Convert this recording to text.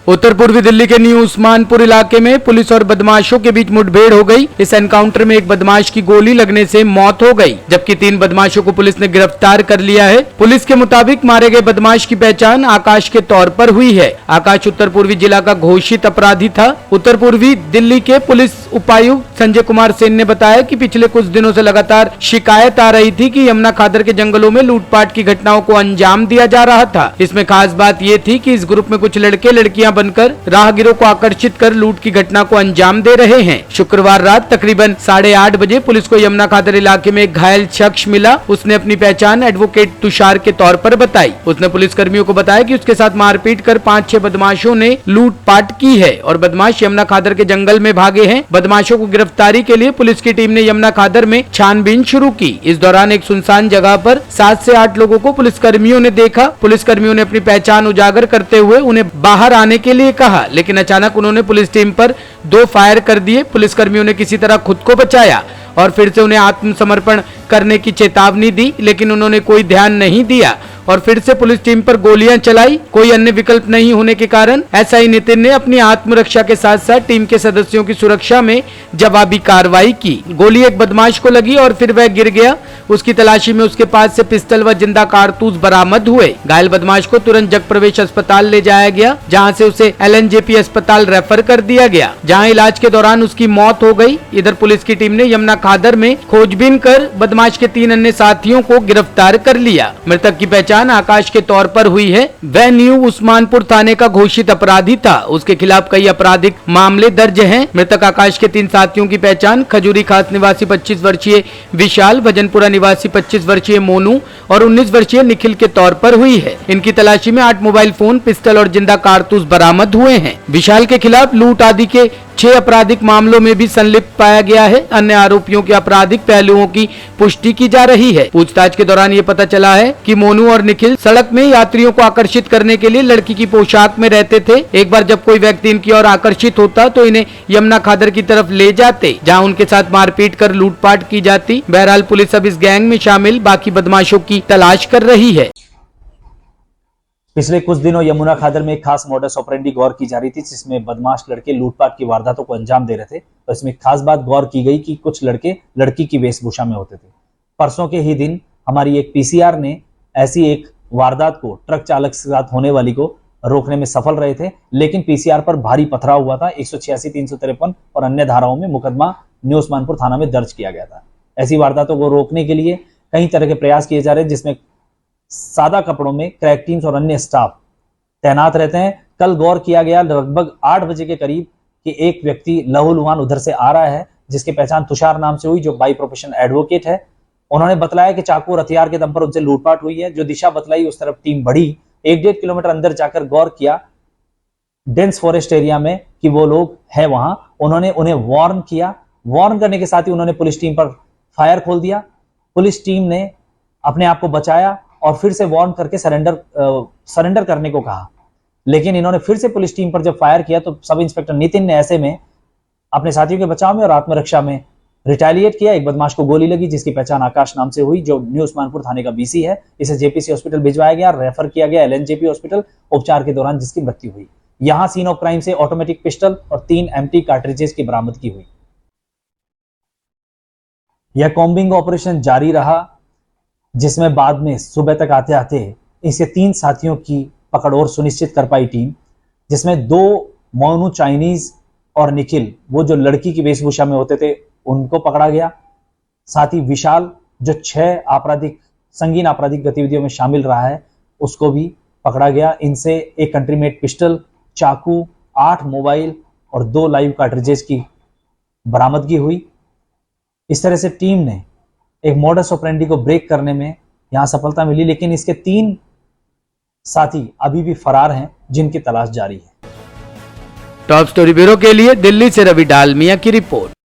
उत्तर पूर्वी दिल्ली के न्यू उस्मानपुर इलाके में पुलिस और बदमाशों के बीच मुठभेड़ हो गई। इस एनकाउंटर में एक बदमाश की गोली लगने से मौत हो गई, जबकि 3 बदमाशों को पुलिस ने गिरफ्तार कर लिया है। पुलिस के मुताबिक मारे गए बदमाश की पहचान आकाश के तौर पर हुई है। आकाश उत्तर पूर्वी जिला का घोषित अपराधी था। उत्तर पूर्वी दिल्ली के पुलिस उपायुक्त संजय कुमार सेन ने बताया कि पिछले कुछ दिनों से लगातार शिकायत आ रही थी कि यमुना खादर के जंगलों में लूटपाट की घटनाओं को अंजाम दिया जा रहा था। इसमें खास बात ये थी कि इस ग्रुप में कुछ लड़के लड़कियां बनकर राहगीरों को आकर्षित कर लूट की घटना को अंजाम दे रहे हैं। शुक्रवार रात तकरीबन 8:30 बजे पुलिस को यमुना खादर इलाके में एक घायल शख्स मिला। उसने अपनी पहचान एडवोकेट तुषार के तौर पर बताई। उसने पुलिस कर्मियों को बताया कि उसके साथ मारपीट कर 5-6 बदमाशों ने लूटपाट की है और बदमाश यमुना खादर के जंगल में भागे हैं। बदमाशों को गिरफ्तारी के लिए पुलिस की टीम ने यमुना खादर में छानबीन शुरू की। इस दौरान एक सुनसान जगह पर 7 से 8 लोगों को पुलिस कर्मियों ने देखा। पुलिस कर्मियों ने अपनी पहचान उजागर करते हुए उन्हें बाहर आने के लिए कहा, लेकिन अचानक उन्होंने पुलिस टीम पर 2 फायर कर दिए। पुलिस कर्मियों ने किसी तरह खुद को बचाया और फिर से उन्हें आत्मसमर्पण करने की चेतावनी दी, लेकिन उन्होंने कोई ध्यान नहीं दिया और फिर से पुलिस टीम पर गोलियां चलाई। कोई अन्य विकल्प नहीं होने के कारण एसआई नितिन ने अपनी आत्मरक्षा के साथ साथ टीम के सदस्यों की सुरक्षा में जवाबी कार्रवाई की। गोली एक बदमाश को लगी और फिर वह गिर गया। उसकी तलाशी में उसके पास से पिस्टल व जिंदा कारतूस बरामद हुए। घायल बदमाश को तुरंत जगप्रवेश अस्पताल ले जाया गया, जहां से उसे एलएनजेपी अस्पताल रेफर कर दिया गया, जहां इलाज के दौरान उसकी मौत हो गई। इधर पुलिस की टीम ने यमुना खादर में खोजबीन कर बदमाश के 3 अन्य साथियों को गिरफ्तार कर लिया। मृतक की पहचान आकाश के तौर पर हुई है। वह न्यू उस्मानपुर थाने का घोषित अपराधी था। उसके खिलाफ कई आपराधिक मामले दर्ज हैं। मृतक आकाश के 3 साथियों की पहचान खजूरी खास निवासी 25 वर्षीय विशाल, भजनपुरा निवासी 25 वर्षीय मोनू और 19 वर्षीय निखिल के तौर पर हुई है। इनकी तलाशी में 8 मोबाइल फोन, पिस्टल और जिंदा कारतूस बरामद हुए हैं। विशाल के खिलाफ लूट आदि के 6 आपराधिक मामलों में भी संलिप्त पाया गया है। अन्य आरोपियों के आपराधिक पहलुओं की पुष्टि की जा रही है। पूछताछ के दौरान ये पता चला है कि मोनू और निखिल सड़क में यात्रियों को आकर्षित करने के लिए लड़की की पोशाक में रहते थे। एक बार जब कोई व्यक्ति इनकी ओर आकर्षित होता तो इन्हें यमुना खादर की तरफ ले जाते, जहां उनके साथ मारपीट कर लूटपाट की जाती। बहरहाल पुलिस अब इस गैंग में शामिल बाकी बदमाशों की तलाश कर रही है। पिछले कुछ दिनों यमुना खादर में एक खास मॉडस ऑपरेंडी गौर की जा रही थी, जिसमें बदमाश लड़के लूटपाट की वारदातों को अंजाम दे रहे थे। तो इसमें खास बात गौर की गई कि कुछ लड़के लड़की की वेशभूषा में होते थे। परसों के ही दिन हमारी एक पीसीआर ने ऐसी एक वारदात को ट्रक चालक के साथ होने वाली को रोकने में सफल रहे थे, लेकिन पीसीआर पर भारी पथराव हुआ था। 186, 353 और अन्य धाराओं में मुकदमा न्यू उस्मानपुर थाना में दर्ज किया गया था। ऐसी वारदातों को रोकने के लिए कई तरह के प्रयास किए जा रहे हैं, जिसमें सादा कपड़ों में क्रैक टीम्स और अन्य स्टाफ तैनात रहते हैं। कल गौर किया गया लगभग 8 बजे के करीब कि एक व्यक्ति लहूलुहान उधर से आ रहा है, जिसकी पहचान तुषार नाम से हुई, जो बाई प्रोफेशन एडवोकेट है। उन्होंने बतलाया कि चाकू और हथियार के दम पर उनसे लूटपाट हुई है। जो दिशा बतलाई उस तरफ टीम बढ़ी। 1-1.5 किलोमीटर अंदर जाकर गौर किया डेंस फॉरेस्ट एरिया में कि वो लोग हैं वहां। उन्होंने उन्हें वार्न किया। वार्न करने के साथ ही उन्होंने पुलिस टीम पर फायर खोल दिया। पुलिस टीम ने अपने आप को बचाया और फिर से वार्न करके सरेंडर करने को कहा, लेकिन इन्होंने फिर से पुलिस टीम पर जब फायर किया तो सब इंस्पेक्टर नितिन ने ऐसे में अपने साथियों के बचाव में और आत्मरक्षा में रिटेलिएट किया। एक बदमाश को गोली लगी, जिसकी पहचान आकाश नाम से हुई, जो न्यू उस्मानपुर थाने का बीसी है। इसे जेपीसी हॉस्पिटल भिजवाया गया, रेफर किया गया एलएनजेपी हॉस्पिटल, उपचार के दौरान जिसकी मृत्यु हुई। यहां सीन ऑफ क्राइम से ऑटोमेटिक पिस्टल और 3 एम्प्टी कार्ट्रिजेस की बरामदगी हुई। यह कॉम्बिंग ऑपरेशन जारी रहा, जिसमें बाद में सुबह तक आते आते इसके 3 साथियों की पकड़ और सुनिश्चित कर पाई टीम, जिसमें 2 मोनू चाइनीज और निखिल, वो जो लड़की की वेशभूषा में होते थे, उनको पकड़ा गया। साथ ही विशाल, जो 6 संगीन आपराधिक गतिविधियों में शामिल रहा है, उसको भी पकड़ा गया। इनसे एक कंट्री मेड पिस्टल, चाकू, 8 मोबाइल और 2 लाइव कार्ट्रिजेस की बरामदगी हुई। इस तरह से टीम ने एक मॉडस ऑपरेंडी को ब्रेक करने में यहां सफलता मिली, लेकिन इसके 3 साथी अभी भी फरार हैं, जिनकी तलाश जारी है। टॉप स्टोरी ब्यूरो के लिए दिल्ली से रवि डालमिया की रिपोर्ट।